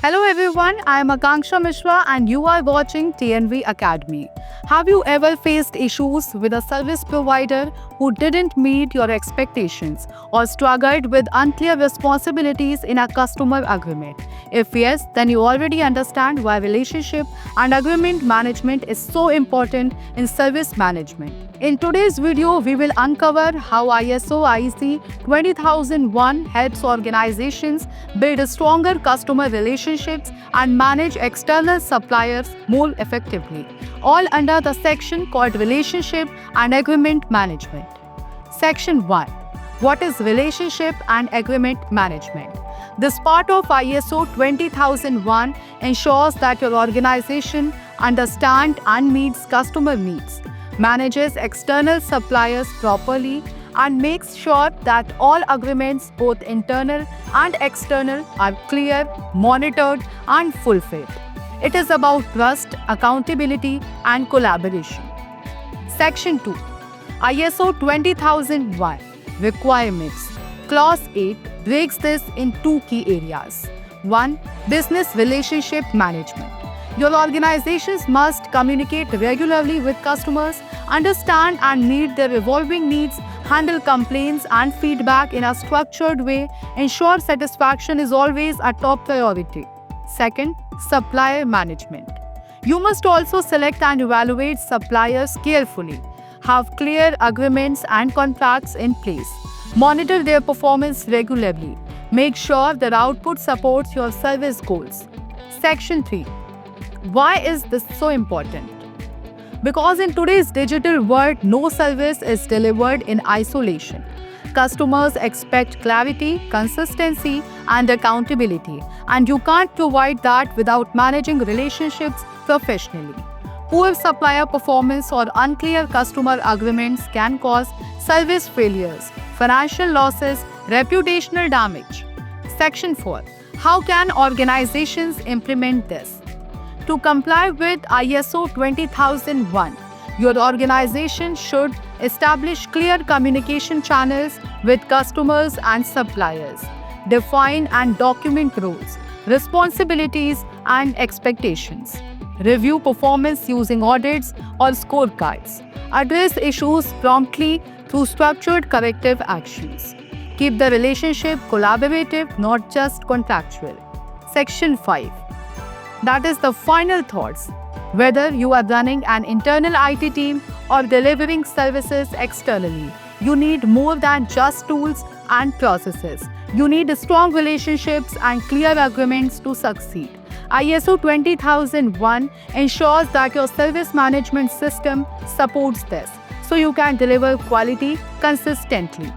Hello everyone, I am Akanksha Mishra and you are watching TNV Academy. Have you ever faced issues with a service provider who didn't meet your expectations or struggled with unclear responsibilities in a customer agreement? If yes, then you already understand why relationship and agreement management is so important in service management. In today's video, we will uncover how ISO IEC 20001 helps organizations build stronger customer relationships and manage external suppliers more effectively, all under the section called Relationship and Agreement Management. Section 1. What is Relationship and Agreement Management? This part of ISO 20001 ensures that your organization understands and meets customer needs, manages external suppliers properly, and makes sure that all agreements, both internal and external, are clear, monitored, and fulfilled. It is about trust, accountability, and collaboration. Section 2. ISO 20001 Requirements. Clause 8 breaks this in two key areas. 1. Business relationship management. Your organizations must communicate regularly with customers, understand and meet their evolving needs, handle complaints and feedback in a structured way, ensure satisfaction is always a top priority. Second, supplier management. You must also select and evaluate suppliers carefully, have clear agreements and contracts in place, monitor their performance regularly, make sure their output supports your service goals. Section 3. Why is this so important? Because in today's digital world, no service is delivered in isolation. Customers expect clarity, consistency, and accountability, and you can't provide that without managing relationships professionally. Poor supplier performance or unclear customer agreements can cause service failures, financial losses, reputational damage. Section 4. How can organizations implement this? To comply with ISO 20001, your organization should establish clear communication channels with customers and suppliers, define and document roles, responsibilities, and expectations, review performance using audits or scorecards, address issues promptly through structured corrective actions, keep the relationship collaborative, not just contractual. Section 5. That is the final thoughts. Whether you are running an internal IT team or delivering services externally, you need more than just tools and processes. You need strong relationships and clear agreements to succeed. ISO 20001 ensures that your service management system supports this, so you can deliver quality consistently.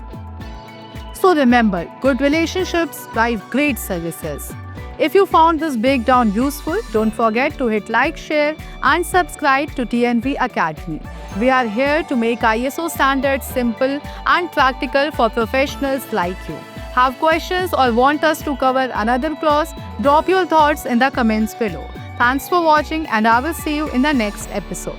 So remember, good relationships drive great services. If you found this breakdown useful, don't forget to hit like, share, and subscribe to TNV Academy. We are here to make ISO standards simple and practical for professionals like you. Have questions or want us to cover another clause? Drop your thoughts in the comments below. Thanks for watching, and I will see you in the next episode.